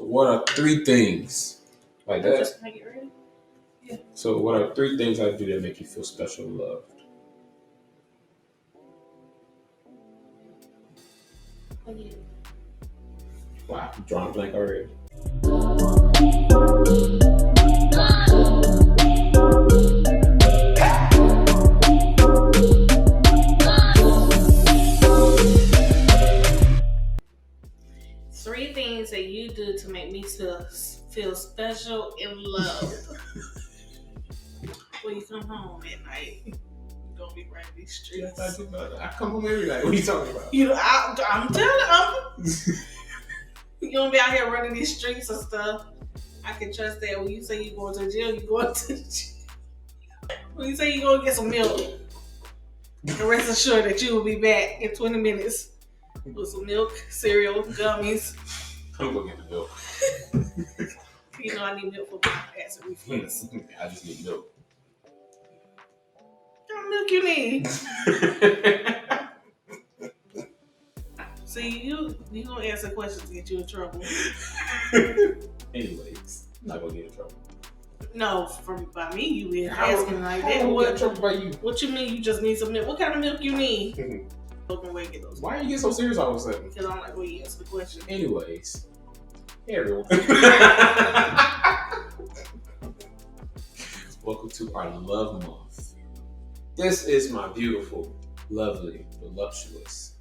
So what are 3 things like that? Just make it ready. Yeah. So what are 3 things I do that make you feel special and loved? Again. Wow, I'm drawing a blank already. Three things that you do to make me feel special and loved. When you come home at night, you don't be running these streets. I come home every night. What are you talking about? I'm telling you, you don't be out here running these streets and stuff. I can trust that when you say you're going to the gym, you're going to the gym. When you say you're going to get some milk, and rest assured that you will be back in 20 minutes with some milk, cereal, gummies. I'm going to get the milk. You know I need milk for my acid reflux. I just need milk. What milk you need? See, you gonna answer questions to get you in trouble. Anyways, I'm not gonna get in trouble. No, by me you been asking like that. What in trouble by you? What you mean you just need some milk? What kind of milk you need? Get those. Why are you getting so serious all of a sudden? Because I'm like, well, you answer the question. Anyways, hey everyone. Welcome to our love month. This is my beautiful, lovely, voluptuous,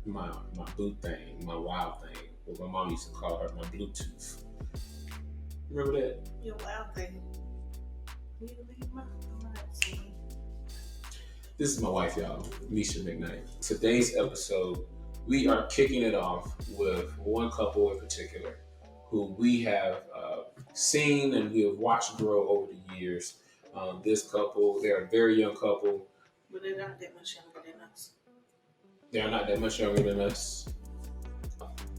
my boo thing, my wild thing, what my mom used to call her, my Bluetooth. Remember that? Your wild thing. This is my wife, y'all, Misha McKnight. Today's episode, we are kicking it off with one couple in particular who we have seen and we have watched grow over the years. This couple, they're a very young couple. But they're not that much younger than us. They're not that much younger than us.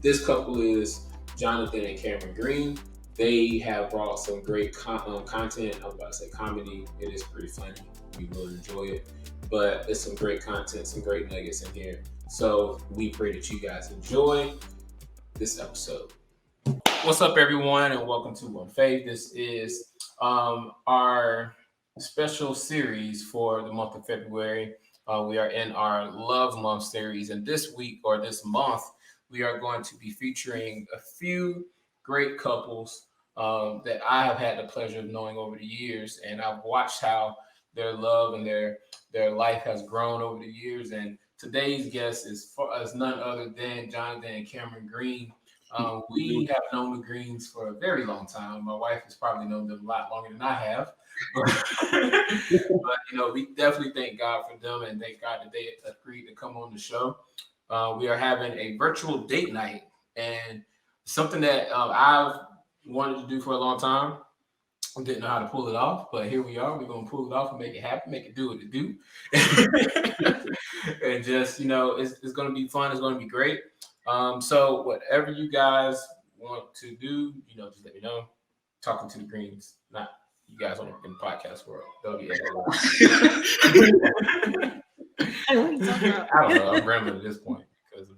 This couple is Jonathan and Kamryn Green. They have brought some great content. I was about to say comedy. It is pretty funny. You will enjoy it. But there's some great content, some great nuggets in here. So we pray that you guys enjoy this episode. What's up, everyone, and welcome to One Faith. This is our special series for the month of February. We are in our Love Month series, and this week or this month, we are going to be featuring a few great couples that I have had the pleasure of knowing over the years, and I've watched how their love and their life has grown over the years. And today's guest is none other than Jonathan and Kamryn Green. We have known the Greens for a very long time. My wife has probably known them a lot longer than I have. But we definitely thank God for them and thank God that they agreed to come on the show. We are having a virtual date night, and something that I've wanted to do for a long time. I didn't know how to pull it off, but here we are. We're going to pull it off and make it happen, make it do what it do. And just, it's going to be fun. It's going to be great. So whatever you guys want to do, just let me know. Talking to the Greens, not you guys in the podcast world. That'll be I don't know. I'm rambling at this point because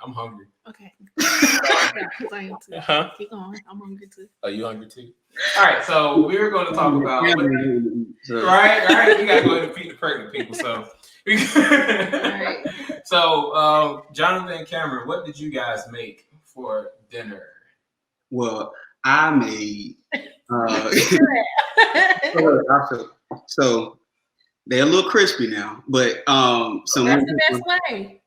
I'm hungry. Okay. I am too. Huh? Keep going. I'm hungry too. Are you hungry too? All right. So we're going to talk about right. You got to go ahead and feed the pregnant people. So. All right. So, Jonathan and Kamryn, what did you guys make for dinner? Well, I made so they're a little crispy now, but some that's the best way.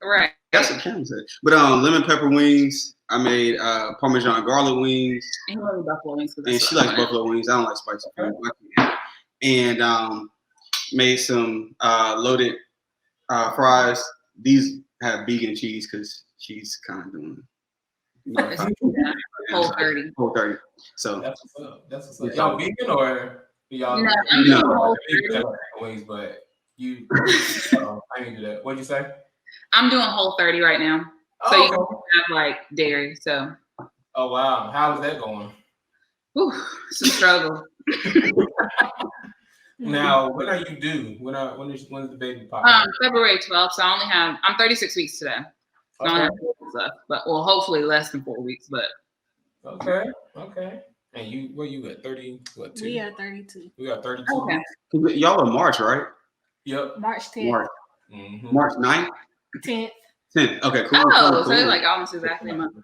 Right. That's what Kamryn said. But lemon pepper wings. I made Parmesan garlic wings. And you like buffalo wings. And she likes buffalo wings. I don't like spicy food. And made some loaded fries. These have vegan cheese because she's kind of doing whole 30. So that's what's up. Y'all vegan or y'all? No. Wings, but you. I didn't do that. What'd you say? I'm doing whole 30 right now, so you can have like dairy. So. Oh wow! How is that going? Ooh, it's a struggle. Now, when are you due? When is the baby pop? February 12th. So I'm 36 weeks today. So I only have 4 weeks left, but hopefully less than 4 weeks. But Okay. And you, where you at? 30? What? 2? We are 32. We got 32. Okay. Y'all are March, right? Yep. March 10th. March. Mm-hmm. March 9th? 10th. 10th. Okay, cool. Oh, cool. so it's like almost exactly a month.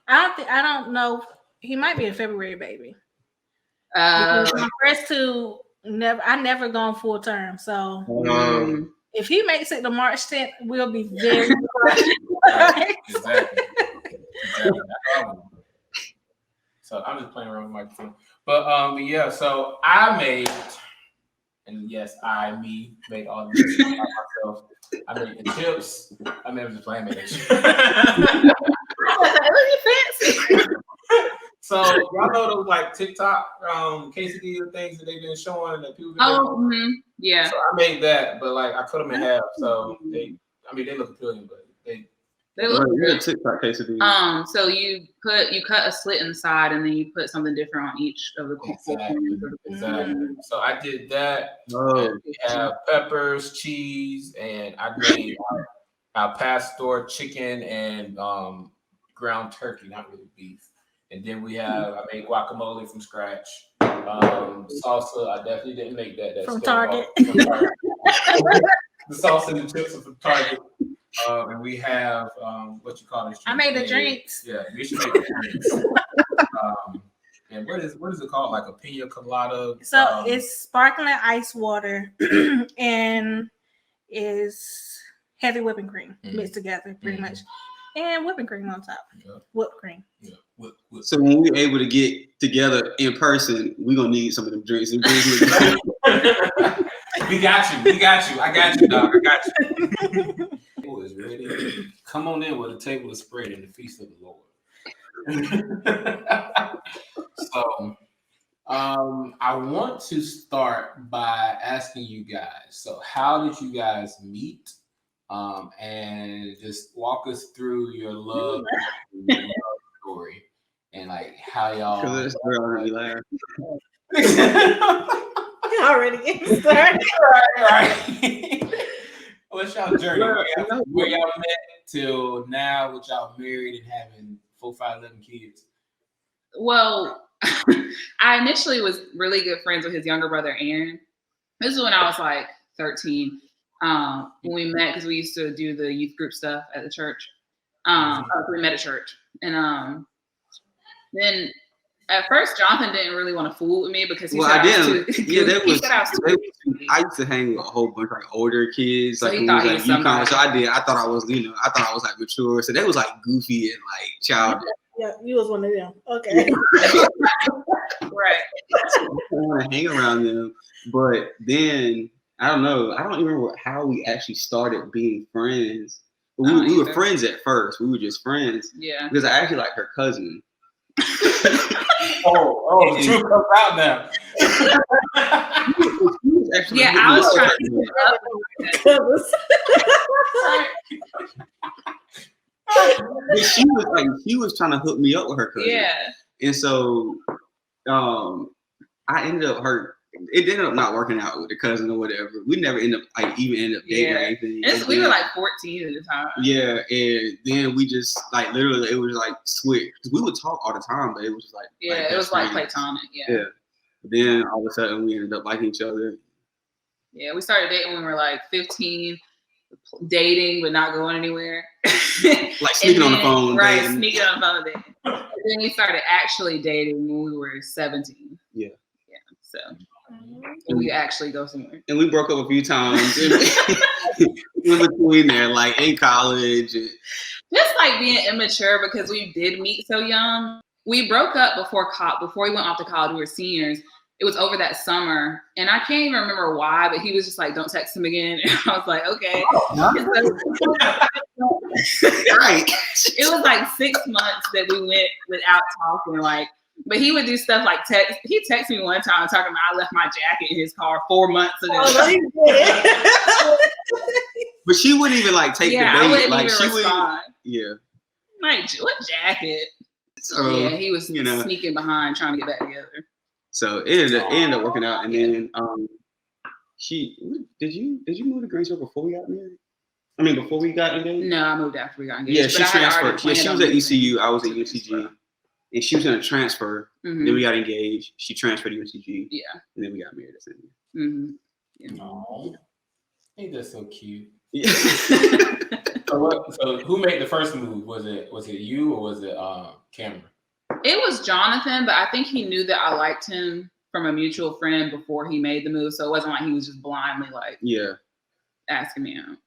I don't know. He might be a February baby. Because my first two I never gone full term. So if he makes it to March 10th, we'll be very Exactly. So I'm just playing around with my microphone. But yeah, so I made, and yes, me made all this by myself. I made the chips. I mean, I'm just playing the chips. Fancy. So y'all know those like TikTok quesadilla things that they've been showing that people. Yeah. So I made that, but like I cut them in half. So they look appealing, but they look good. TikTok quesadilla. So you cut a slit in the side, and then you put something different on each of the corners. Exactly. So I did that. We have peppers, cheese, and I made our pastor chicken and ground turkey, not really beef. And then I made guacamole from scratch. Salsa, I definitely didn't make that. That's from Target. The salsa and the chips are from Target. And we have what you call this? I made the drinks. Yeah, you should make the drinks. And what is it called? Like a pina colada? So it's sparkling ice water and is heavy whipping cream mixed together, pretty much. And whipping cream on top. Yeah. Whipped cream. Yeah. Whip. So when we're able to get together in person, we're gonna need some of them drinks. We got you. I got you, dog. I got you. Table is ready. Come on in where the table is spread in the feast of the Lord. So I want to start by asking you guys. So how did you guys meet? And just walk us through your love story and like how y'all. Because this girl already laughed. Already getting started. Right. What's y'all journey? Where y'all met till now? With y'all married and having 4, 5, 11 kids? Well, I initially was really good friends with his younger brother, Aaron. This is when I was like 13. When we met, because we used to do the youth group stuff at the church. We met at church. And then at first, Jonathan didn't really want to fool with me because he said I was too. Yeah, I used to hang with a whole bunch of like older kids. So like he thought he was somebody. So I did. I thought I was like mature. So they was like goofy and like childish. Yeah, you was one of them. Okay. Right. I want to hang around them, but then I don't know. I don't even remember how we actually started being friends. We were friends at first. We were just friends. Yeah. Because I actually like her cousin. Oh, the truth comes out now. Yeah, I was trying to But she was trying to hook me up with her cousin. Yeah. And so I ended up ended up not working out with the cousin or whatever. We never end up dating or anything. We were like 14 at the time. Yeah, and then we just like literally it was like switch. We would talk all the time, but it was just like it was like platonic. Yeah. But then all of a sudden we ended up liking each other. Yeah, we started dating when we were like 15, dating but not going anywhere. Like sneaking on the phone. Right, sneaking on the phone dating. Then we started actually dating when we were 17. Yeah. So and we actually go somewhere. And we broke up a few times in between there, like in college. Just like being immature because we did meet so young. We broke up before we went off to college. We were seniors. It was over that summer. And I can't even remember why, but he was just like, don't text him again. And I was like, okay. Right. It was like 6 months that we went without talking. But he would do stuff like text. He texted me one time talking about I left my jacket in his car 4 months ago. But she wouldn't even like take the bait. I wouldn't like even she respond. Yeah. Like, what jacket? So, yeah, he was sneaking behind trying to get back together. So it ended up working out, and then did you move to Greensboro before we got married? I mean, before we got engaged? No, I moved after we got engaged. Yeah, she transferred. Yeah, she was at ECU. I was at moving. UCG. And she was going to transfer. Mm-hmm. Then we got engaged. She transferred to UCG. Yeah. And then we got married the same year. Mm-hmm. Yeah. Aww. Ain't that so cute? Yeah. So who made the first move? Was it you or was it Kamryn? It was Jonathan, but I think he knew that I liked him from a mutual friend before he made the move. So it wasn't like he was just blindly asking me out.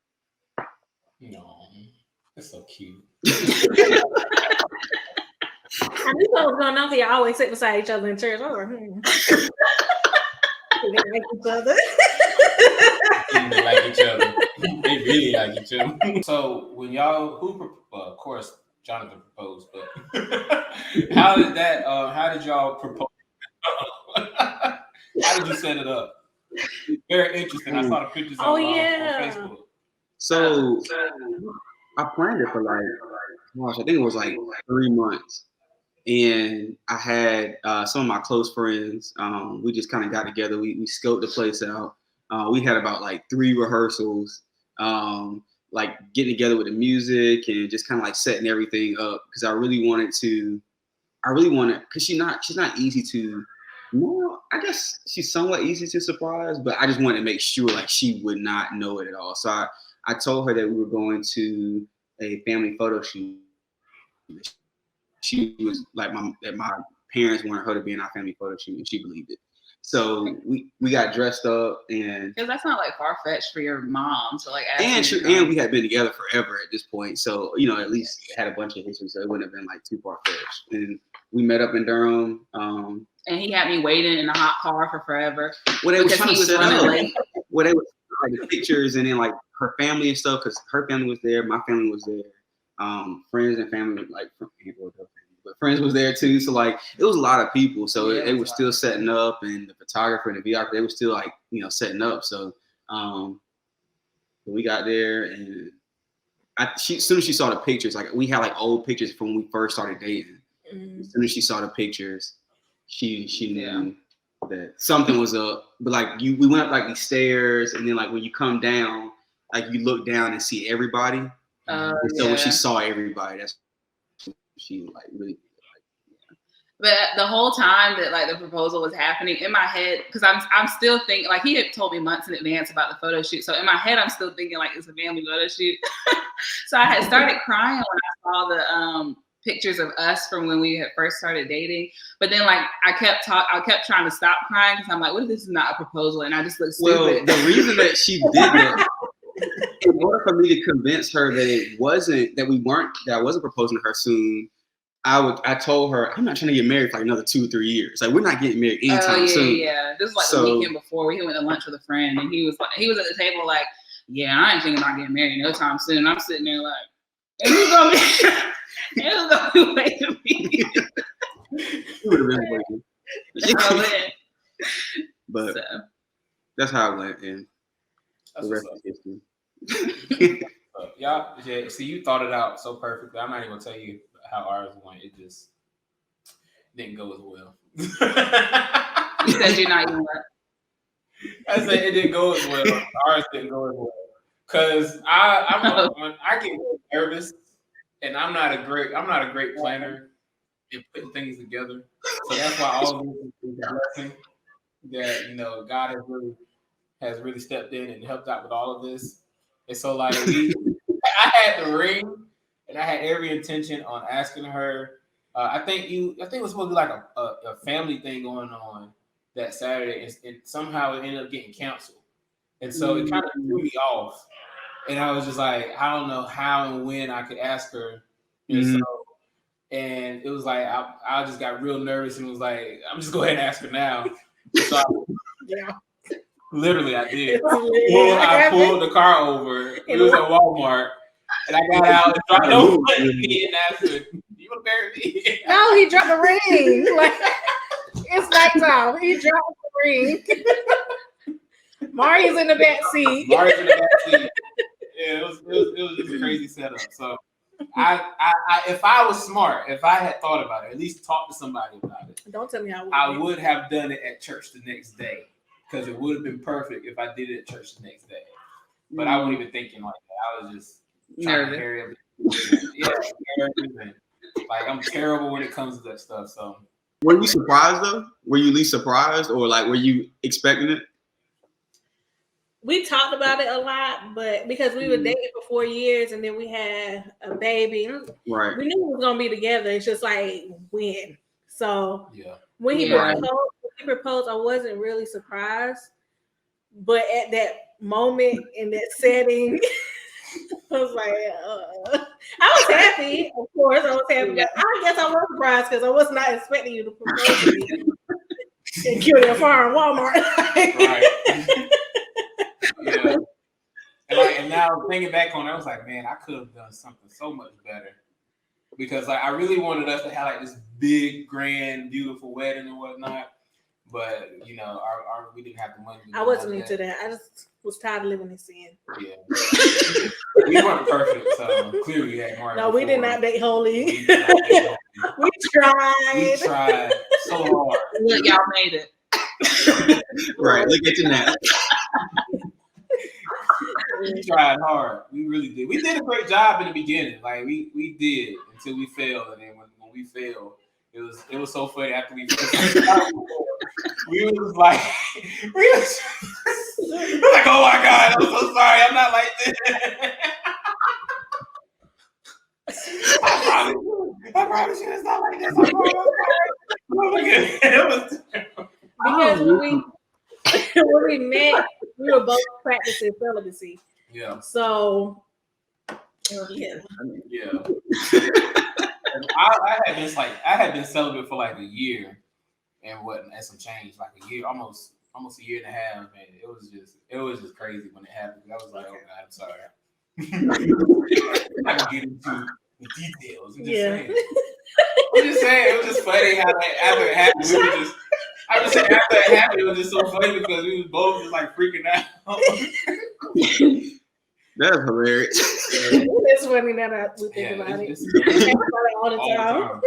No, that's so cute. I knew what was going on. They always sit beside each other in church. I was like, They like each other. They like each other. They really like each other. So when y'all, of course, Jonathan proposed, but how did y'all propose? How did you set it up? Very interesting. I saw the pictures on Facebook. So I planned it for I think it was 3 months. And I had some of my close friends. We just kind of got together. We scoped the place out. We had about 3 rehearsals, getting together with the music and just kind of setting everything up because I really wanted, because she's not easy to, I guess she's somewhat easy to surprise, but I just wanted to make sure she would not know it at all. So I told her that we were going to a family photo shoot. She was that my parents wanted her to be in our family photo shoot, and she believed it. So we got dressed up, and because that's not far fetched for your mom to ask. And we had been together forever at this point, so at least had a bunch of history, so it wouldn't have been too far fetched. And we met up in Durham. And he had me waiting in a hot car for forever. Well, they was trying to set up. Well, they was the pictures, and then her family and stuff, because her family was there, my family was there. Friends and family but friends was there too. So it was a lot of people. So they were still setting up, and the photographer and the videographer, they were still setting up. So we got there, and as soon as she saw the pictures, we had old pictures from when we first started dating. Mm-hmm. As soon as she saw the pictures, she knew that something was up. But we went up these stairs, and then when you come down, you look down and see everybody. So when she saw everybody, that's when she really. But the whole time that the proposal was happening in my head, because I'm still thinking he had told me months in advance about the photo shoot. So in my head, I'm still thinking it's a family photo shoot. So I had started crying when I saw the pictures of us from when we had first started dating. But then I kept trying to stop crying because I'm what if this is not a proposal? And I just look stupid. Well, the reason that she did that. In order for me to convince her that I wasn't proposing to her soon, I told her I'm not trying to get married for another 2 or 3 years. We're not getting married anytime soon. Yeah. This was the weekend before we went to lunch with a friend, and he was at the table I ain't thinking about getting married no time soon. And I'm sitting there who's gonna be waiting for me? You would have been waiting. But that's how it went, and the rest is history. Y'all, see, you thought it out so perfectly. I'm not even gonna tell you how ours went. It just didn't go as well. You said you're not even what? I said it didn't go as well. Ours didn't go as well. Cause when I get nervous, and I'm not a great planner in putting things together. So that's why all of this is a blessing that God has really stepped in and helped out with all of this. And so I had the ring, and I had every intention on asking her. I think it was supposed to be a family thing going on that Saturday, and somehow it ended up getting canceled. And so it kind of threw me off. And I was just I don't know how and when I could ask her. And and it was I just got real nervous and was I'm just go ahead and ask her now. So literally, I did. I pulled the car over. It was at Walmart, and I got out and dropped the money and asked her, "You want to marry me?" No, he dropped the ring. It's nighttime. He dropped the ring. Mari's in the back seat. Yeah, it was just a crazy setup. So I if I was smart, if I had thought about it, at least talk to somebody about it. Don't tell me how I would have done it at church the next day, because it would have been perfect if I did it at church the next day. but I wasn't even thinking like that. I was just nervous. Nervous. Like I'm terrible when it comes to that stuff. So were you surprised though? Were you at least surprised, or like were you expecting it? We talked about it a lot, but because we were dating for 4 years and then we had a baby, Right? We knew we was gonna be together. It's just like when. So when he proposed, I wasn't really surprised, but at that moment in that setting, I was like, I was happy. Of course, I was happy. But I guess I was surprised because I was not expecting you to propose to me and kill your farm Walmart. Right. Yeah. And now thinking back on it, I was like, man, I could have done something so much better. Because like I really wanted us to have like this big, grand, beautiful wedding and whatnot. But you know, our we didn't have the money. I wasn't into that. I just was tired of living in sin. Yeah. We weren't perfect, so clearly we had more. No, we did not date holy. We tried. We tried so hard. Look, y'all made it. Right. Look at you now. We tried hard. We really did. We did a great job in the beginning. Like we did until we failed, and then when we failed, it was so funny after we was like oh my God, I'm so sorry. I'm not like this. I promise you it's not like this. It was because when we met, we were both practicing celibacy. Yeah. So yeah. I had been celibate for like a year and some change, like a year, almost a year and a half, man. It was just crazy when it happened. I was like, oh God, I'm sorry. I can get into the details. I'm just saying, it was just funny how like, after it happened, after it happened, it was just so funny because we was both just like freaking out. That's hilarious. It's funny that we think about it. We think about it all the time.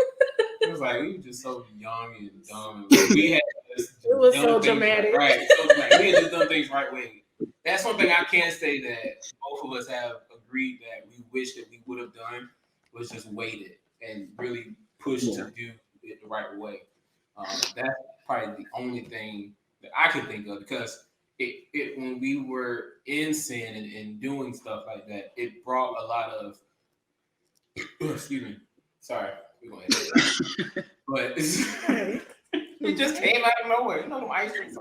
It was like we were just so young and dumb. We had just it was so dramatic. Right. So like, we had just done things right way. That's one thing I can say that both of us have agreed that we wish that we would have done was just waited and really pushed to do it the right way. That's probably the only thing that I could think of because it when we were in sin and doing stuff like that, it brought a lot of excuse me. Sorry, we're going to but it just came out of nowhere. No ice cream.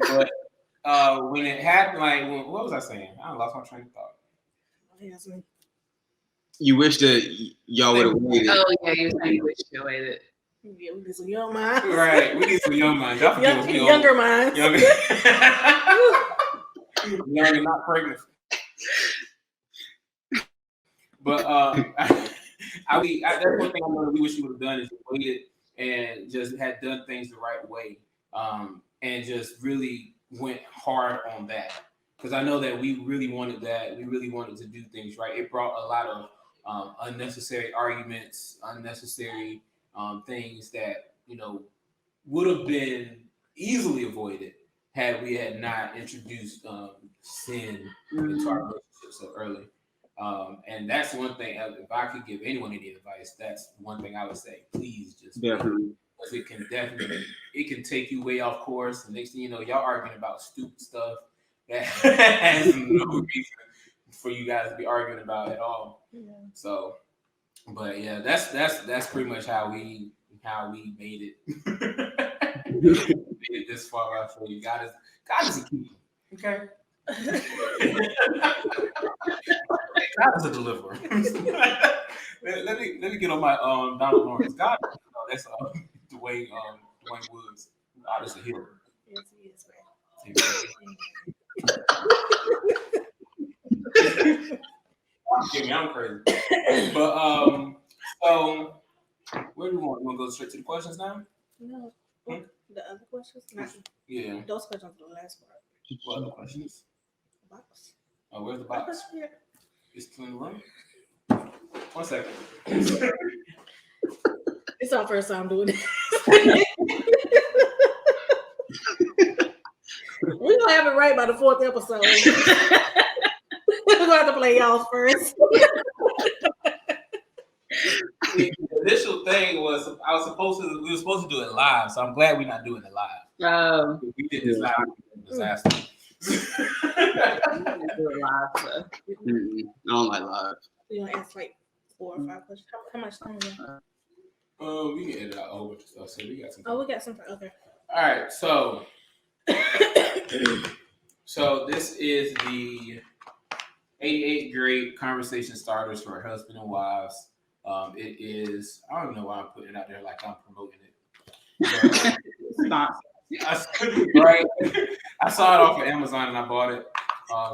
But when it happened, like what was I saying? I lost my train of thought. You wish that y'all would have waited. Oh yeah, you saying you wish you waited. Yeah, we need some young minds. Right, we need some young minds. Younger minds. Young and not pregnant. But that's one thing I know we wish you would have done is waited and just had done things the right way, and just really went hard on that. Because I know that we really wanted that. We really wanted to do things right. It brought a lot of unnecessary arguments, unnecessary things that would have been easily avoided had we had not introduced sin into our relationship so early. And that's one thing. If I could give anyone any advice, that's one thing I would say. Please just definitely. Because it can take you way off course. The next thing you know, y'all arguing about stupid stuff that has no reason for you guys to be arguing about at all. Yeah. So, but yeah, that's pretty much how we made it. Made it this far for you. God is a keeper. Okay. God is a deliverer. let me get on my Donald Lawrence. God, that's Dwayne Woods. God is a healer. Yes, he is, man. I'm crazy. But so where do we want? You want to go straight to the questions now? No. The other questions? Yeah. Those questions are the last part. What other questions? The box. Oh, where's the box? Yeah. It's in the room. 1 second. It's our first time doing it. We're gonna have it right by the 4th episode. We're gonna have to play y'all first. The initial thing was we were supposed to do it live, so I'm glad we're not doing it live. Oh, We did this live, it was a disaster. do it live, so. I don't like live. We're gonna ask like 4 or 5 questions. How much time we got? We can edit out a whole bunch of stuff, so we got some time. Oh, we got some. Okay. All right, so this is the 88 grade conversation starters for husband and wives. It is, I don't know why I'm putting it out there like I'm promoting it. Right. I saw it off of Amazon and I bought it.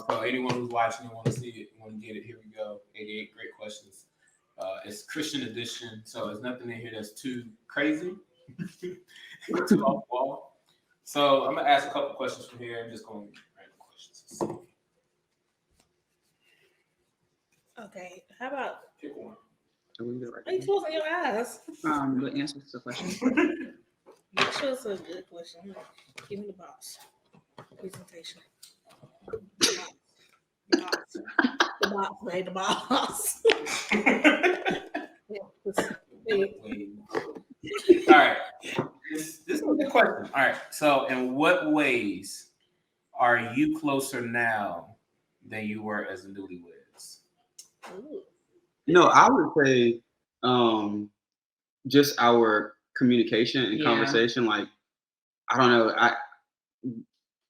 So anyone who's watching and want to see it, want to get it, here we go. 88 great questions. It's Christian edition, so there's nothing in here that's too crazy, too off the wall. So I'm gonna ask a couple questions from here. I'm just going to random questions. Okay. How about? Pick one. Are you closing your eyes? The answer to the question. Make sure it's a good question. Give me the box. Presentation. The box. All right. This is a good question. All right. So, in what ways are you closer now than you were as newlyweds? Ooh. No, I would say just our communication and conversation. Like, I don't know.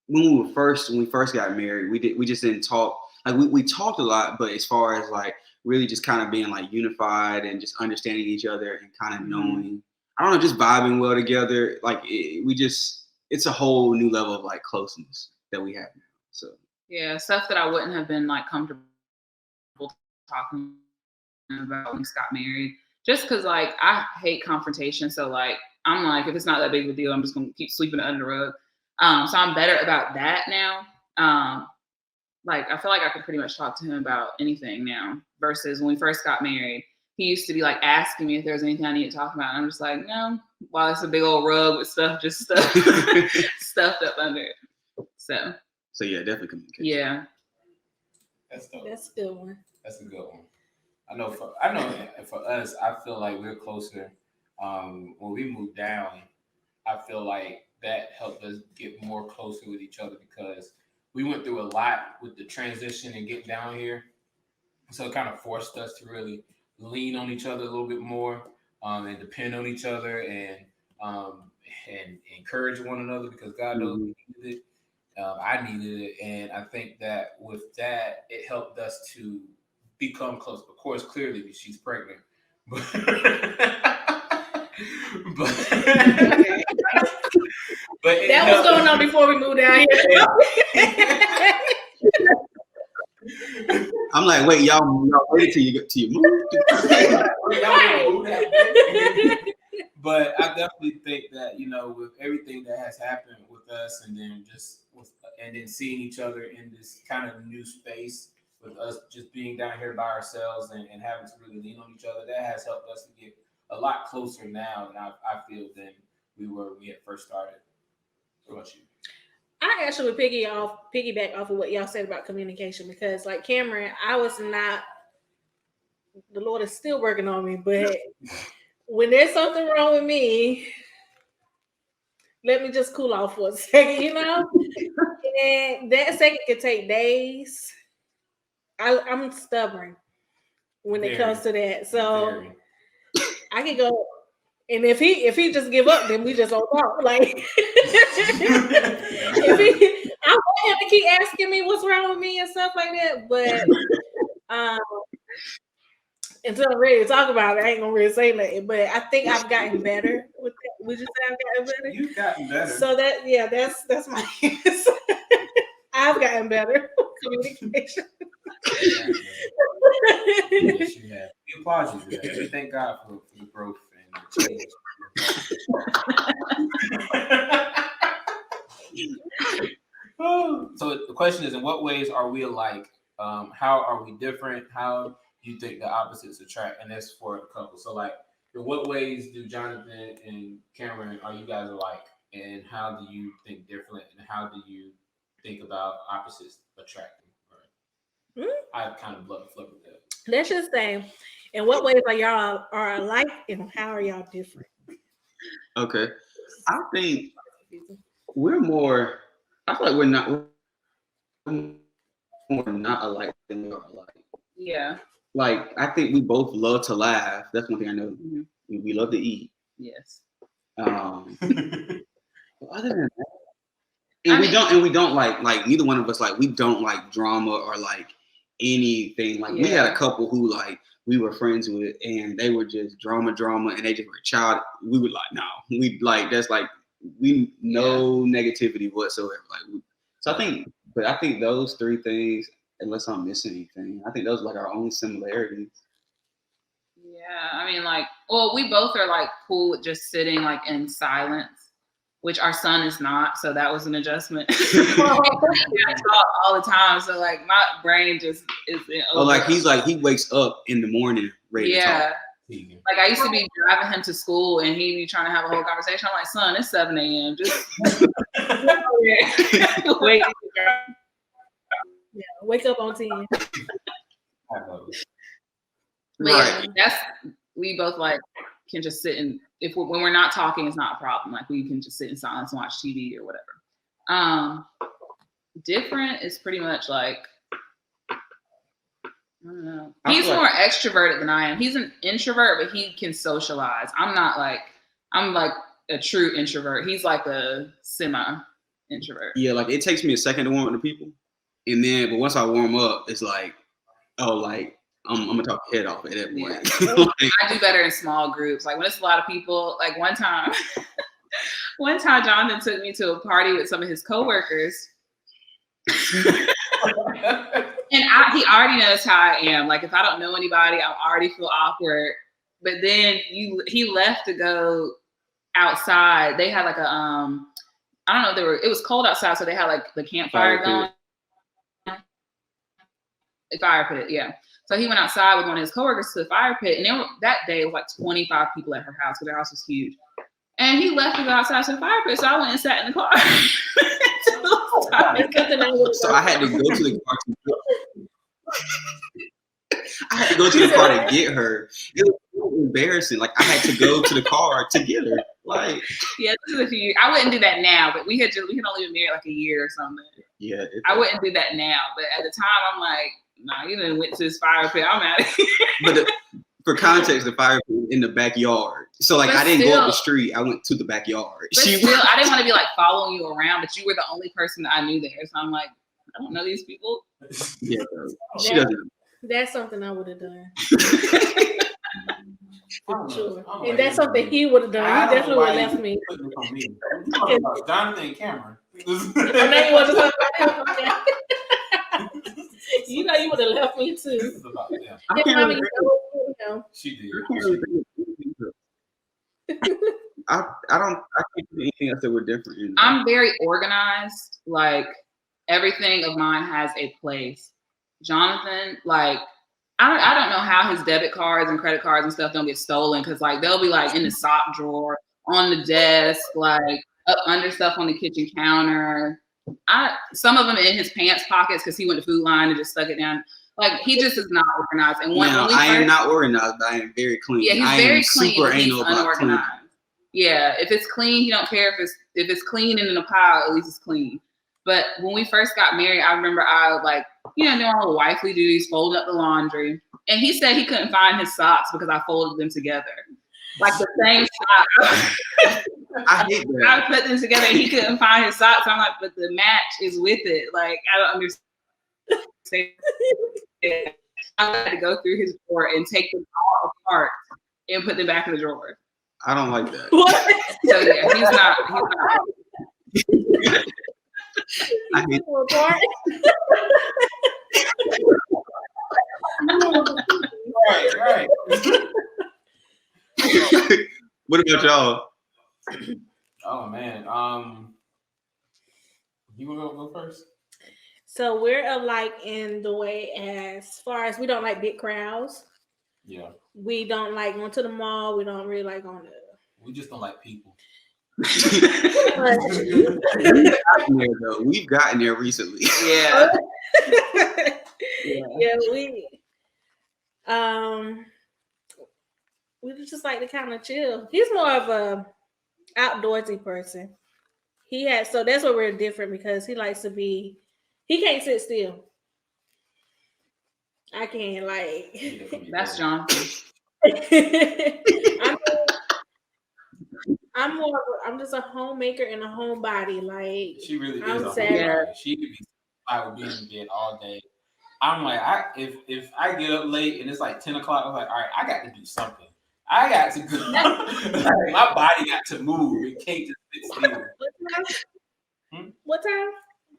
When we first got married, we just didn't talk. Like we talked a lot, but as far as like really just kind of being like unified and just understanding each other and kind of knowing, I don't know, just vibing well together. Like it's a whole new level of like closeness that we have now. So yeah, stuff that I wouldn't have been like comfortable talking about when we got married. Just because like I hate confrontation, so like I'm like, if it's not that big of a deal, I'm just gonna keep sweeping it under the rug. So I'm better about that now. Like I feel like I could pretty much talk to him about anything now versus when we first got married. He used to be like asking me if there was anything I needed to talk about. And I'm just like, no, well, it's a big old rug with stuff just stuffed up under it. So yeah, definitely communication. Yeah. That's dope. That's a good one. That's a good one. I know for us, I feel like we're closer. When we moved down, I feel like that helped us get more closer with each other because we went through a lot with the transition and getting down here. So it kind of forced us to really lean on each other a little bit more and depend on each other and encourage one another because God knows we needed it. I needed it. And I think that with that, it helped us to become close. Of course, clearly she's pregnant. But that was going on before we moved down here. I'm like, wait, y'all wait till you move. But I definitely think that, with everything that has happened with us and then seeing each other in this kind of new space with us just being down here by ourselves and having to really lean on each other, that has helped us to get a lot closer now than I feel than we were when we had first started. What about you? I actually would piggyback off of what y'all said about communication because, like Kamryn, the Lord is still working on me, but when there's something wrong with me, let me just cool off for a second, And that second could take days. I'm stubborn when it comes to that, so I could go. And if he just give up, then we just don't talk. Like, I want him to keep asking me what's wrong with me and stuff like that. But until I'm ready to talk about it, I ain't gonna really say nothing. But I think I've gotten better with that. Would you say I've gotten better? You've gotten better. So that's my answer. I've gotten better with communication. Yes, you have. We applaud you for that. We thank God for the growth. So the question is, in what ways are we alike? How are we different? How do you think the opposites attract? And that's for a couple. So like, in what ways do Jonathan and Kamryn, are you guys alike? And how do you think different? And how do you think about opposites attracting. Right? I kind of flip with that. Let's just say, in what ways are y'all alike, and how are y'all different? Okay, I think we're more. I feel like we're more not alike than we are alike. Yeah. Like I think we both love to laugh. That's one thing I know. Mm-hmm. We love to eat. Yes. Other than that, and we don't like neither one of us like we don't like drama or like anything. Like we had a couple who like we were friends with and they were just drama and they just were child. We were like, no, we like that's like we no negativity whatsoever. Like so I think those three things, unless I'm missing anything, I think those are like our only similarities. Yeah, I mean, like, well, we both are like cool with just sitting like in silence, which our son is not. So that was an adjustment. I talk all the time, so like my brain just is. Like he's like he wakes up in the morning ready to talk. Like I used to be driving him to school, and he'd be trying to have a whole conversation. I'm like, son, it's 7 a.m. Just wait. Yeah, wake up on 10. Right. That's we both like can just sit and when we're not talking, it's not a problem. Like we can just sit in silence and watch TV or whatever. Different is pretty much like I don't know. He's more extroverted than I am. He's an introvert, but he can socialize. I'm like a true introvert. He's like a semi-introvert. Yeah, like it takes me a second to warm up to people, but once I warm up, it's like, oh, like. I'm gonna talk head off at that point. I do better in small groups. Like when it's a lot of people. Like one time Jonathan took me to a party with some of his coworkers, and he already knows how I am. Like if I don't know anybody, I already feel awkward. But then he left to go outside. They had like a I don't know. It was cold outside, so they had like the campfire going. The fire pit, yeah. So he went outside with one of his coworkers to the fire pit, and that day it was like 25 people at her house because their house was huge. And he left to go outside to the fire pit, so I went and sat in the car. So I had to go to the car. I had to go to the car to get her. It was so embarrassing. Like I had to go to the car to get her. Like yeah, this is a few years. I wouldn't do that now, but we had only been married like a year or something. Yeah, I wouldn't do that now, but at the time I'm like, nah, you done went to this fire pit. I'm out of here. But for context, the fire pit was in the backyard. So like I didn't go up the street. I went to the backyard. But still, I didn't want to be like following you around, but you were the only person that I knew there. So I'm like, I don't know these people. Yeah, she doesn't. That's something I would have done. Sure. And that's something he would have done. He definitely would have left me. Jonathan and Kamryn. I know you want to talk about him. You know you would have left me too. This is about them. She did. I can't do anything else that we're different in. I'm very organized. Like everything of mine has a place. Jonathan, like I don't know how his debit cards and credit cards and stuff don't get stolen because like they'll be like in the sock drawer, on the desk, like up under stuff on the kitchen counter. Some of them in his pants pockets because he went to Food Line and just stuck it down. Like he just is not organized. And I am not organized, but I am very clean. Yeah, he's very clean. Super he's anal about unorganized. Yeah, if it's clean, he don't care if it's clean and in a pile. At least it's clean. But when we first got married, I remember I would like doing all the wifely duties, folding up the laundry, and he said he couldn't find his socks because I folded them together, like the same socks. I hate that. I put them together and he couldn't find his socks. I'm like, but the match is with it. Like, I don't understand. I had to go through his drawer and take them all apart and put them back in the drawer. I don't like that. What? So yeah, he's not. I hate Right. What about y'all? Oh man. You wanna go first? So we're alike in the way as far as we don't like big crowds. Yeah. We don't like going to the mall. We don't really like going to. We just don't like people. We've gotten there recently. Yeah. Yeah, we just like to kind of chill. He's more of a outdoorsy person. So that's where we're different because he likes to be. He can't sit still. I can't That's John. I'm just a homemaker and a homebody. Like she really I'm is. sad. She could be. I would be in bed all day. I'm like, if I get up late and it's like 10 o'clock, I'm like, all right, I got to do something. I got to go. Like, my body got to move. It can't just sit still. What time?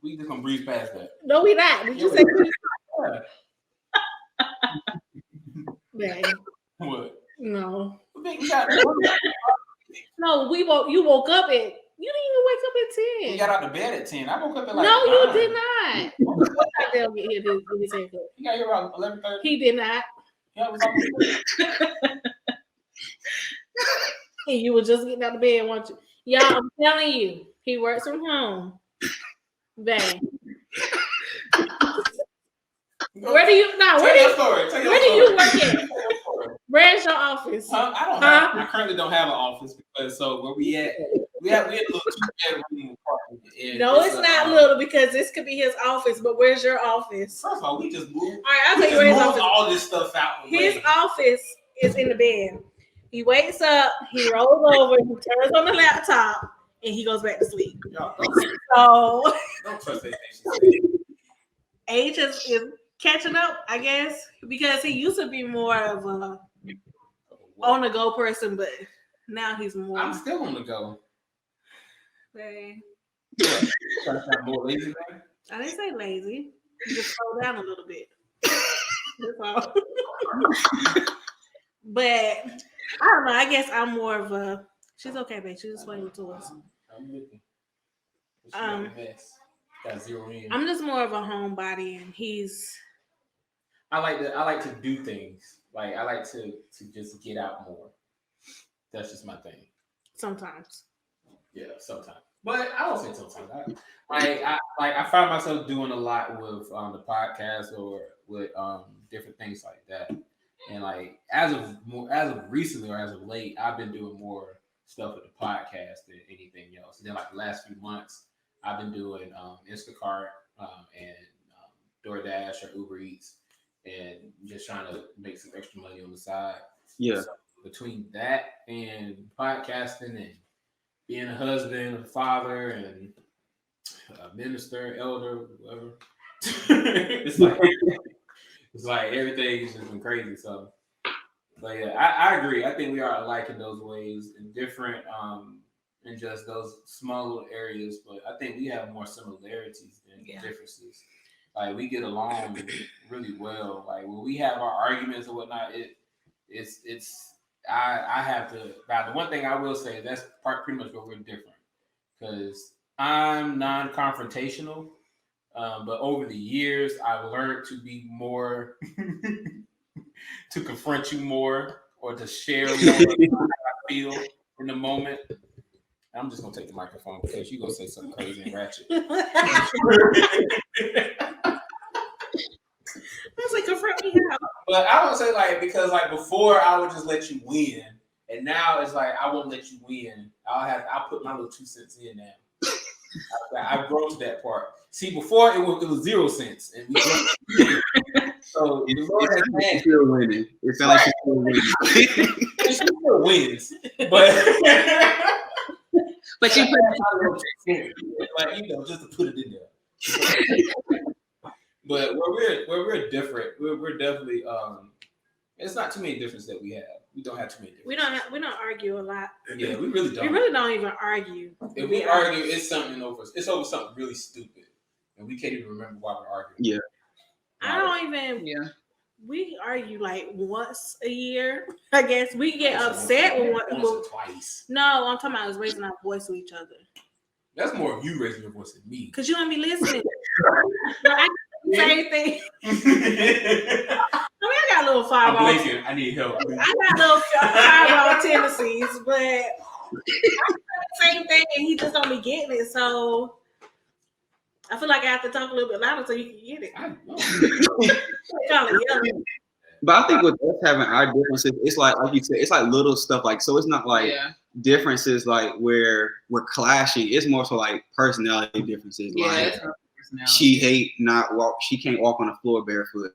We just gonna breeze past that. No, we not. Did you say? Dang. What? No. We got, No, you woke up at. You didn't even wake up at 10. we got out of bed at 10. I woke up at like No, 9. you did not. What time did he get here to his haircut? You got here around 11:30. He did not. Yeah, it was almost And you were just getting out of bed, weren't you? Y'all, I'm telling you, he works from home. Bang. Where do you you work at? Where's your office? I currently don't have an office because where we at? We had a little 2-bedroom apartment. No, it's not little because this could be his office, but where's your office? First of all, we just moved. All right, I'll tell you where his office is. All this stuff out. His office is in the bed. He wakes up, he rolls over, he turns on the laptop, and he goes back to sleep. So don't trust anything. age is catching up, I guess, because he used to be more of a on the go person, but now he's more. I'm still on the go. Hey. More lazy, man? I didn't say lazy. You just slow down a little bit. That's all. But I don't know. I guess I'm more of a. She's okay, babe. She's just waiting to us. I'm with you. Got zero in. I'm just more of a homebody, and he's. I like to do things. Like I like to just get out more. That's just my thing. Sometimes. Yeah, sometimes. But I don't say sometimes. I find myself doing a lot with the podcast or with different things like that. And like as of recently or as of late, I've been doing more stuff with the podcast than anything else. And then like the last few months, I've been doing Instacart and DoorDash or Uber Eats, and just trying to make some extra money on the side. Yeah. So between that and podcasting and being a husband, a father, and a minister, elder, whatever, it's like everything has just been crazy. So, but yeah, I agree. I think we are alike in those ways, and different in just those small little areas. But I think we have more similarities than differences. Like we get along really well. Like when we have our arguments and whatnot, I have to. Now the one thing I will say, that's pretty much where we're different, because I'm non-confrontational. But over the years, I've learned to be more, to confront you more, or to share more how I feel in the moment. I'm just gonna take the microphone because you're gonna say something crazy and ratchet. That's like confront me now. But I would say because before I would just let you win, and now it's like I won't let you win. I'll put my little 2 cents in now. I've grown to that part. See, before it was 0 cents, and we so the Lord has still winning. It sounds like she's still winning. She still wins, but you put it just to put it in there. But where we're different, we're definitely it's not too many differences that we have. We don't have too many differences. We don't argue a lot. Yeah, we really don't. We really don't even argue. If we argue, it's over something really stupid, and we can't even remember why we're arguing. Yeah. I don't even. Yeah. We argue like once a year. I guess we get upset with once or twice. No, I'm talking about us raising our voice to each other. That's more of you raising your voice than me. Cause you don't be listening. Same thing. I got a little fireball. I'm blinking. I need help. I got a little fireball tendencies, but same thing, and he just don't be getting it. So I feel like I have to talk a little bit louder so you can get it. I know. But I think with us having our differences, it's like you said, it's like little stuff. Like, so it's not like differences like where we're clashing. It's more so like personality differences. Yeah, like personality. She can't walk on the floor barefoot.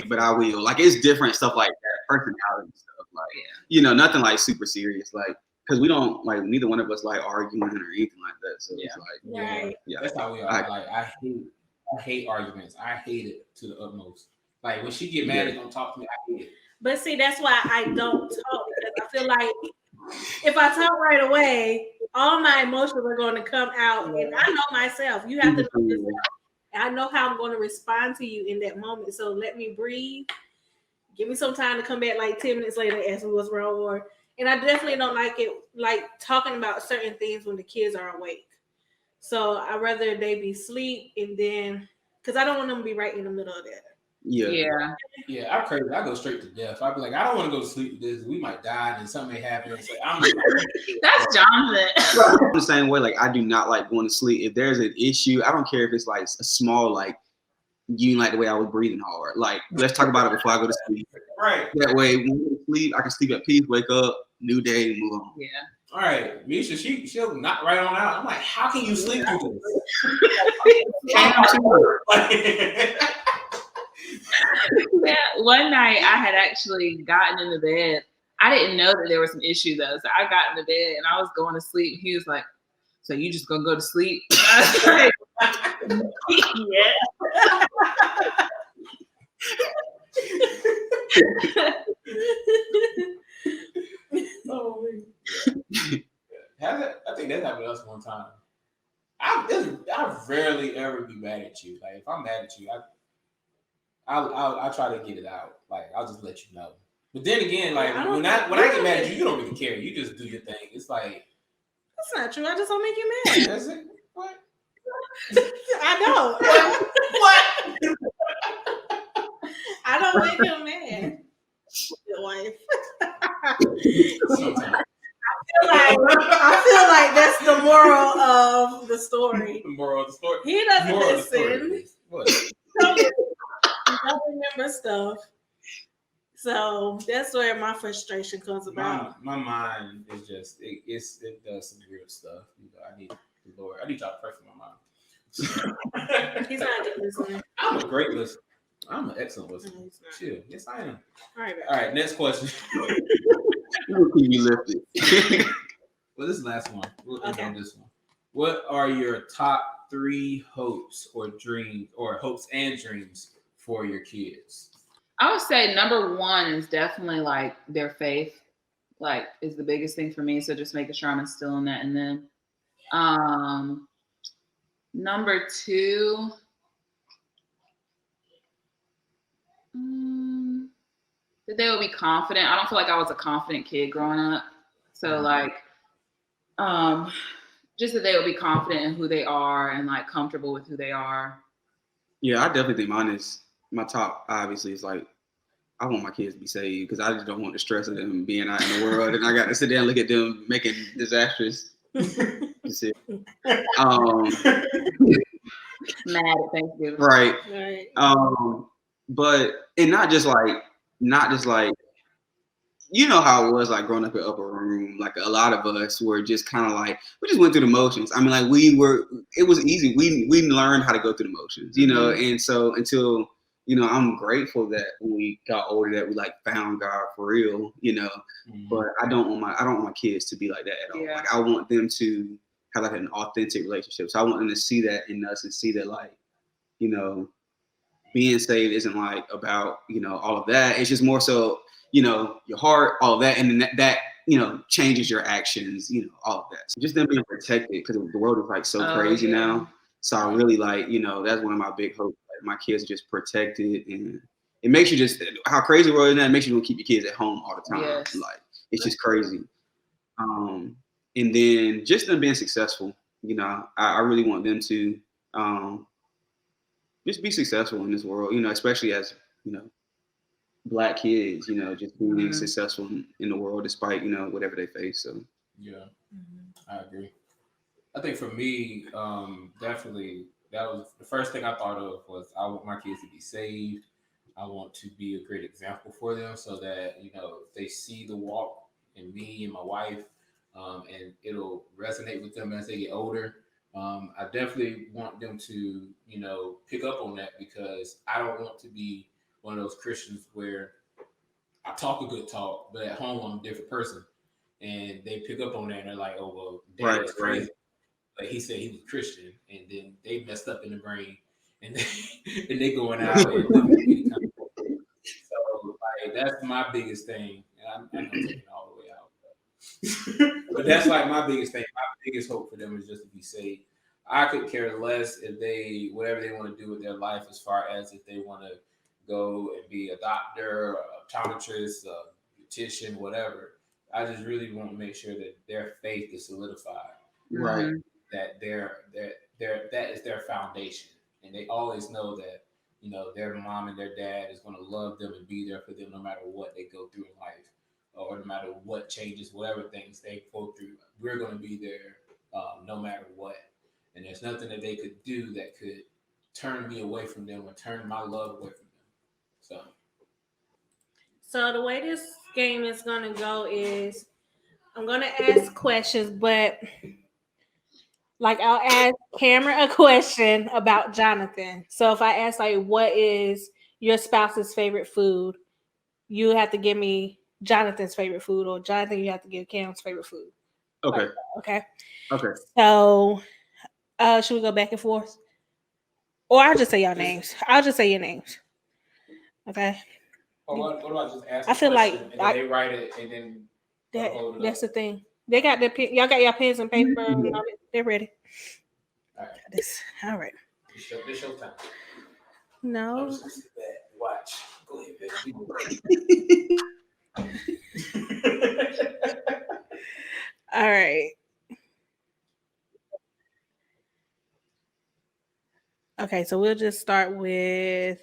But I will. Like, it's different stuff like that. Personality stuff. Like, nothing like super serious. Like, because we don't like neither one of us like arguing or anything like that. So it's like, that's how we are. I hate arguments. I hate it to the utmost. Like when she get mad and don't talk to me, I hate it. But see, that's why I don't talk, because I feel like if I talk right away, all my emotions are going to come out, and I know myself. You have to know yourself. I know how I'm going to respond to you in that moment. So let me breathe. Give me some time to come back like 10 minutes later and ask me what's wrong. And I definitely don't like it, like talking about certain things when the kids are awake. So I'd rather they be asleep, and then, because I don't want them to be right in the middle of that. Yeah, I'm crazy. I go straight to death. I'd be like, I don't want to go to sleep with this. We might die, and something may happen. It's like, that's Jonathan. I'm the same way. Like, I do not like going to sleep. If there's an issue, I don't care if it's like a small, like, you didn't like the way I was breathing hard. Like, let's talk about it before I go to sleep. Right. That way, when I go to sleep, I can sleep at peace, wake up, new day, and move on. Yeah. All right, Misha, she'll knock right on out. I'm like, how can you sleep through this? One night I had actually gotten into bed. I didn't know that there was an issue though. So I got into bed and I was going to sleep. He was like, "So you just gonna go to sleep?" I was like, yeah. Oh, I think that happened to us one time. I rarely ever be mad at you. Like if I'm mad at you, I'll try to get it out. Like I'll just let you know. But then again, like when I get mad at you, you don't really care. You just do your thing. It's like that's not true. I just don't make you mad. That's it. What? I know. What? I don't make him mad. Your wife. I feel like that's the moral of the story. The moral of the story. He doesn't listen. What? He don't remember stuff. So that's where my frustration comes about. My mind is just it does some weird stuff. I need the Lord. I need y'all to pray for my mind. He's not a good listener. I'm a great listener. I'm an excellent listener. No, Chill. Yes, I am. All right. Next question. We'll keep you lifted. Well, this last one. We'll end on this one. What are your top 3 hopes or dreams, or hopes and dreams for your kids? I would say number 1 is definitely like their faith, like is the biggest thing for me. So just making sure I'm instilling that in them. Number 2, that they would be confident. I don't feel like I was a confident kid growing up. So like, just that they would be confident in who they are and like comfortable with who they are. Yeah, I definitely think mine is my top. Obviously, is like I want my kids to be saved because I just don't want the stress of them being out in the world, and I got to sit there and look at them making disastrous decisions. Mad at Thanksgiving. Right. Right. But not just like you know how it was like growing up in upper room. Like a lot of us were just kind of like we just went through the motions. I mean, like it was easy. We learned how to go through the motions, you know. And so until I'm grateful that when we got older that we like found God for real, you know. But I don't want my kids to be like that at all. Yeah. Like I want them to have like an authentic relationship. So I want them to see that in us and see that like, being saved isn't like about, all of that. It's just more so, your heart, all of that. And then that changes your actions, all of that. So just them being protected because the world is like so crazy now. So I really like, that's one of my big hopes. Like my kids are just protected, and it makes you just, how crazy the world is now, it makes you want to keep your kids at home all the time. Yes. Like, it's just crazy. And then just them being successful, I really want them to just be successful in this world, especially as, Black kids, just being successful in the world despite, whatever they face. So yeah, I agree. I think for me, definitely that was the first thing I thought of was I want my kids to be saved. I want to be a great example for them so that, they see the walk in me and my wife, and it'll resonate with them as they get older. I definitely want them to, pick up on that because I don't want to be one of those Christians where I talk a good talk, but at home I'm a different person. And they pick up on that and they're like, oh, well, Dad is crazy. Like he said he was Christian, and then they messed up in the brain, and they going out and living any kind of way. So like that's my biggest thing, and I'm taking it all the way out. But that's like my biggest thing. My biggest hope for them is just to be saved. I could care less if they whatever they want to do with their life, as far as if they want to go and be a doctor, a optometrist, a beautician, whatever. I just really want to make sure that their faith is solidified. right. That that is their foundation, and they always know that their mom and their dad is going to love them and be there for them no matter what they go through in life, or no matter what changes, whatever things they go through. We're going to be there no matter what, and there's nothing that they could do that could turn me away from them or turn my love away from them. So the way this game is gonna go is I'm gonna ask questions, but like I'll ask Kamryn a question about Jonathan. So if I ask like what is your spouse's favorite food, you have to give me Jonathan's favorite food, or Jonathan, you have to give Cam's favorite food. Okay. Okay. Okay. So should we go back and forth? Or I'll just say your names. I'll just say your names. Okay. Or what do I just ask? I feel like and then they write it, and then that's the thing. They got their y'all got your pens and paper. Mhm. They're ready. All right. All right. It's show time. No. I'm just gonna sit back and watch. Go ahead, baby. All right. Okay, so we'll just start with.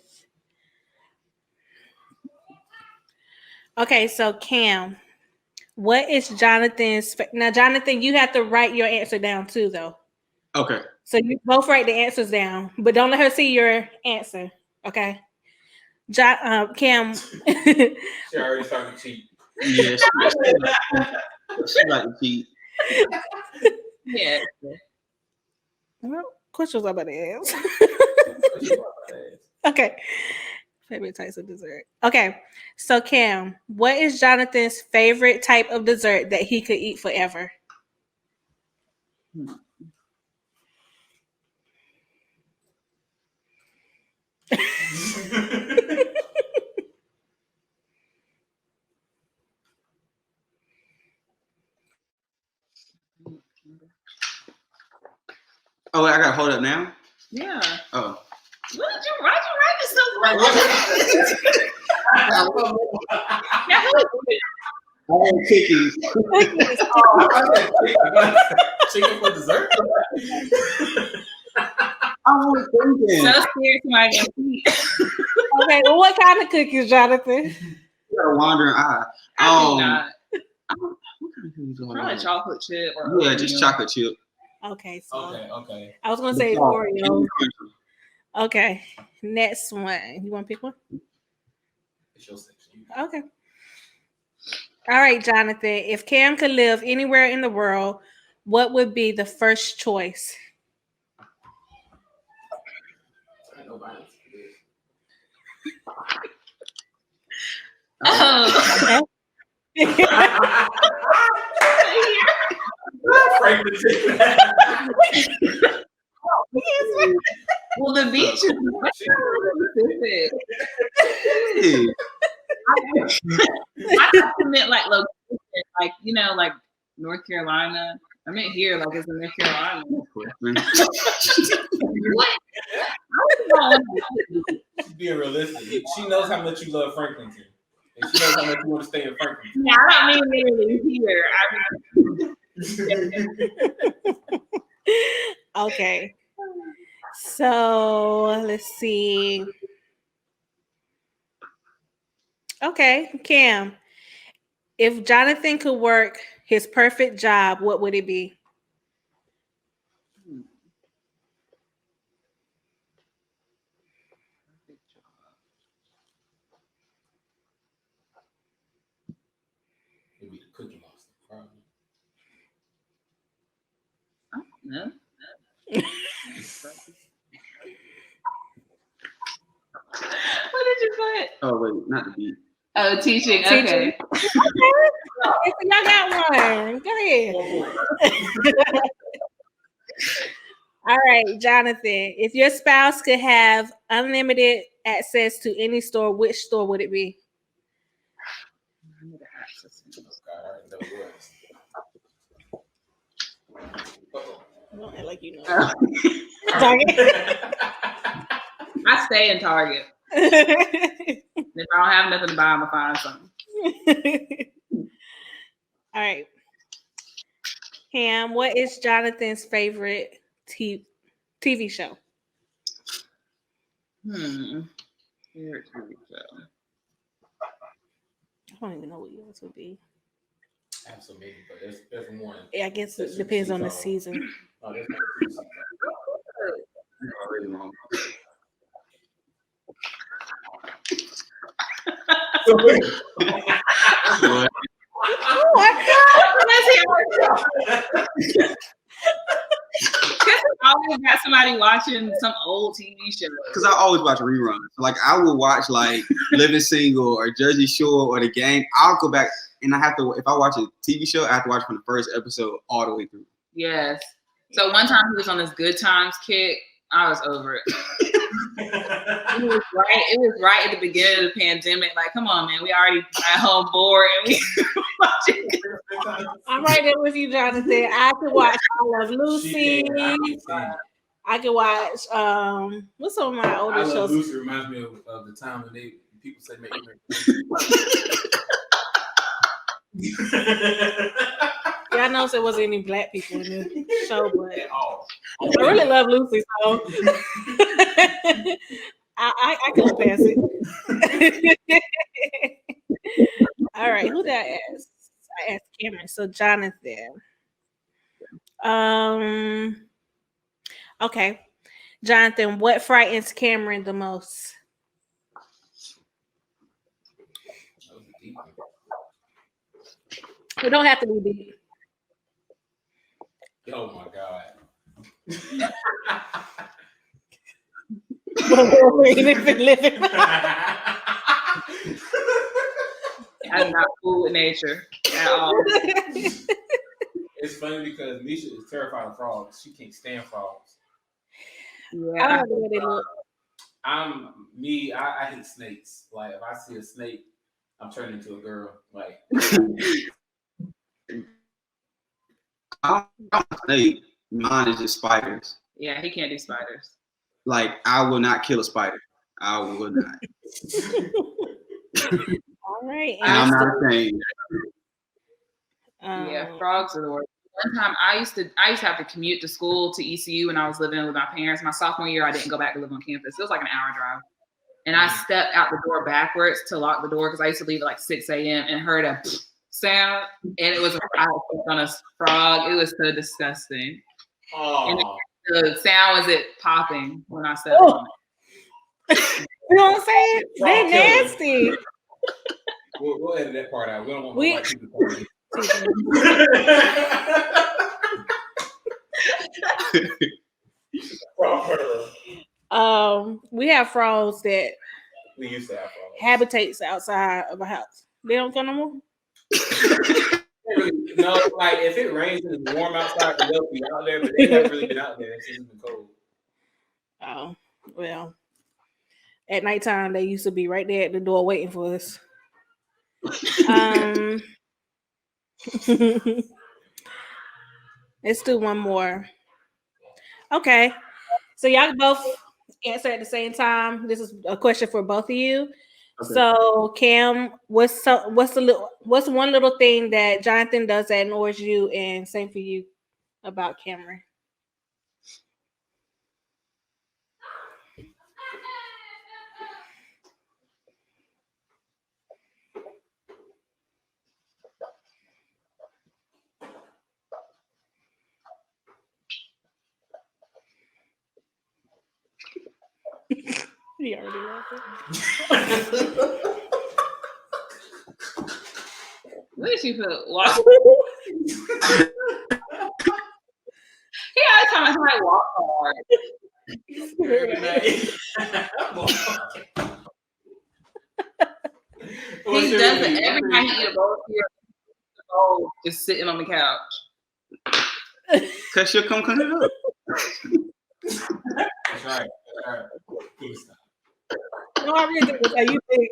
Okay, so Cam, what is Jonathan's? Now, Jonathan, you have to write your answer down too, though. Okay. So you both write the answers down, but don't let her see your answer. Okay. Cam. She already started to cheat. Yeah. She like to cheat. Yeah. Well, questions about the ass. Okay. Favorite types of dessert. Okay. So Cam, what is Jonathan's favorite type of dessert that he could eat forever? Oh, I gotta hold up now. Yeah. Oh. What did you write? You write this stuff. I had cookies. Chicken for dessert? I was thinking. So scared somebody gonna eat. Okay, well, what kind of cookies, Jonathan? You got a wandering eye. I do not. What kind of cookies do I Probably like? chocolate chip or Yeah, just chocolate chip. Okay, so Okay. I was gonna say Oreo. Okay, next one. You want to pick one? It's your section. Okay. All right, Jonathan. If Cam could live anywhere in the world, what would be the first choice? I know mine. Oh. Franklinton. Well, the beach is specific. Hey. I thought you meant like location, like like North Carolina. I meant here, like it's in North Carolina. What? She's being realistic. She knows how much you love Franklinton, and she knows how much you want to stay in Franklinton. Yeah, I don't mean literally here. Okay. So let's see. Okay, Cam. If Jonathan could work his perfect job, what would it be? It'd be the Cookie Monster, probably. No. What did you put? Oh wait, not the beat. Oh, teaching. Okay. Y'all got one. Go ahead. All right, Jonathan. If your spouse could have unlimited access to any store, which store would it be? Oh, God, I already know yours. Don't act like you know. Target. I stay in Target. If I don't have nothing to buy, I'm gonna find something. All right. Cam, what is Jonathan's favorite TV show? Favorite TV show. I don't even know what yours would be. Absolutely, but there's one. Yeah, I guess it depends on the season. Oh, there's Already wrong. Oh my I always got somebody watching some old TV show. Because I always watch reruns. Like I will watch like Living Single or Jersey Shore or The Gang. I'll go back and I have to. If I watch a TV show, I have to watch from the first episode all the way through. Yes. So one time he was on this Good Times kick. I was over it. It was right at the beginning of the pandemic. Like, come on, man. We already at home bored and we watching. I'm right there with you, Jonathan. I could watch I Love Lucy. I could watch what's some of my older I Love shows? Lucy reminds me of the time when people say make Yeah, I noticed there wasn't any black people in the show, but at all. I really love Lucy, so I can pass it. All right, who did I ask? I asked Kamryn. So Jonathan. Okay. Jonathan, what frightens Kamryn the most? It don't have to be deep. Oh my God. I'm not cool with nature at all. It's funny because Misha is terrified of frogs. She can't stand frogs. Yeah. I don't know what they look. I hate snakes. Like if I see a snake, I'm turning into a girl. Like I'm a snake. Mine is just spiders. Yeah, he can't do spiders. Like I will not kill a spider. I will not. All right. And I'm not saying. Yeah, frogs are the worst. One time I used to have to commute to school to ECU when I was living with my parents. My sophomore year, I didn't go back to live on campus. It was like an hour drive. And I stepped out the door backwards to lock the door because I used to leave at like 6 a.m. and heard a sound. And it was I stepped on a frog. It was so disgusting. And the sound was it popping when I stepped on it. You know what I'm saying? They're nasty. We'll edit that part out. We don't want the white people to come in. We have frogs that We used to have frogs. habitates outside of a house. They don't come no more. No, like if it rains and it's warm outside, they'll be out there, but they haven't really been out there since it's been cold. Oh, well. At nighttime, they used to be right there at the door waiting for us. Let's do one more. Okay. So y'all both answer at the same time. This is a question for both of you. Okay. So Cam, what's one little thing that Jonathan does that annoys you, and same for you about Kamryn? He already laughing. Where did she put walk? He always talking about somebody walk hard. He does it every time he eat a bowl of cereal. Just sitting on the couch. Cause she'll come clean it up. That's right. No, I really think that's how you think.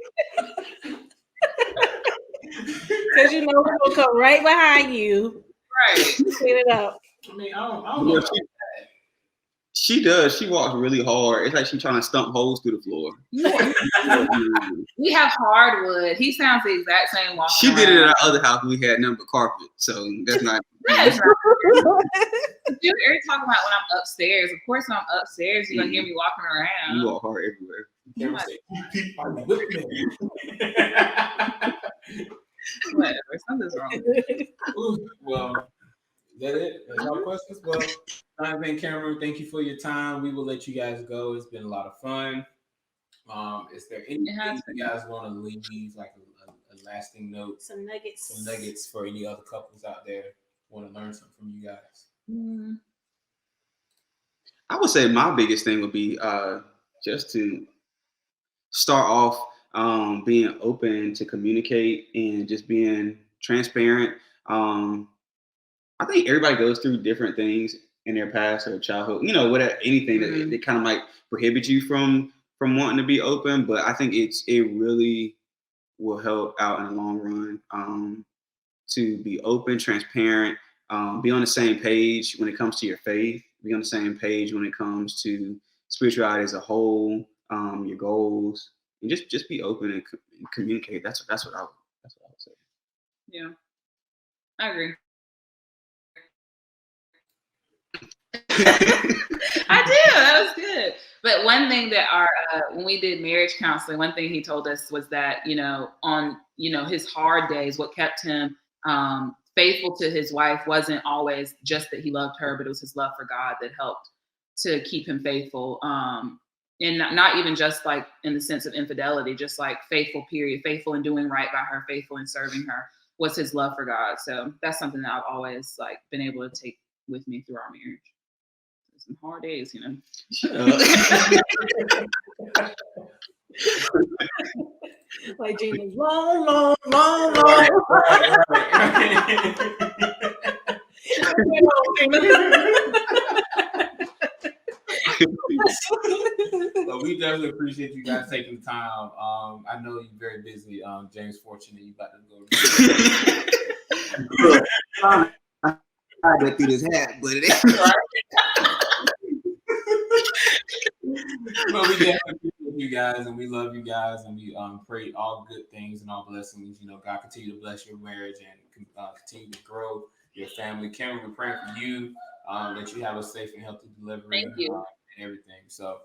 Because you know we're gonna come right behind you. Right. Clean it up. I mean, I don't know. She does. She walks really hard. It's like she's trying to stump holes through the floor. We have hardwood. He sounds the exact same walking She did it around. at our other house. We had nothing but carpet, so that's not. That is not you ever talking about when I'm upstairs. Of course, when I'm upstairs, you're gonna hear me walking around. You walk hard everywhere. Whatever, something's wrong. Well, is that it? That's all the questions? Well, Jonathan, Kamryn, thank you for your time. We will let you guys go. It's been a lot of fun. Is there anything you guys want to leave, like a lasting note? Some nuggets For any other couples out there who want to learn something from you guys. I would say my biggest thing would be just to start off being open to communicate and just being transparent. I think everybody goes through different things in their past or childhood, whatever, anything that kind of like prohibit you from wanting to be open. But I think it really will help out in the long run to be open, transparent, be on the same page when it comes to your faith, be on the same page when it comes to spirituality as a whole, your goals, and just be open and communicate. That's what I would say. Yeah, I agree. I do. That was good. But one thing that when we did marriage counseling, one thing he told us was that, on, his hard days, what kept him faithful to his wife wasn't always just that he loved her, but it was his love for God that helped to keep him faithful. And not even just like in the sense of infidelity, just like faithful, period, faithful in doing right by her, faithful in serving her, was his love for God. So that's something that I've always like been able to take with me through our marriage. Some hard days, Like Gina's long. Well, we definitely appreciate you guys taking the time. I know you're very busy. James, fortunately, you about to go. I went through this hat, but it ain't But we definitely appreciate you guys, and we love you guys, and we pray all good things and all blessings. God continue to bless your marriage and continue to grow your family. Kamryn, we're praying for you, that you have a safe and healthy delivery. Thank you. And everything. So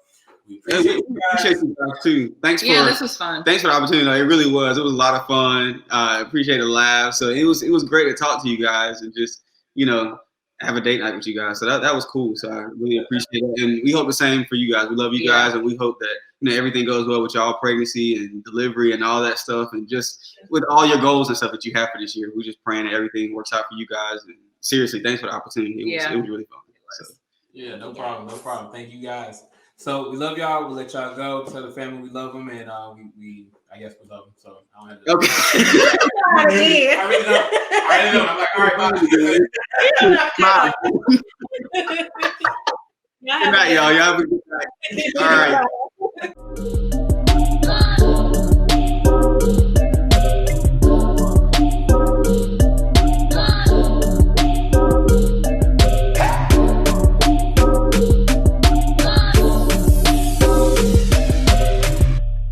we appreciate you guys too. This was fun. Thanks for the opportunity. It really was. It was a lot of fun. Appreciate the laugh. So it was great to talk to you guys and just have a date night with you guys. So that was cool. So I really appreciate it. And we hope the same for you guys. We love you guys, and we hope that everything goes well with y'all pregnancy and delivery and all that stuff, and just with all your goals and stuff that you have for this year. We're just praying that everything works out for you guys. And seriously, thanks for the opportunity. It was really fun. So. Yeah, no problem. Thank you guys. So we love y'all. We'll let y'all go. Tell the family we love them, and we I guess we love them. So I don't have to. Okay. I already know. I'm like, all right, bye. Good night, y'all. Y'all have a good night. All right.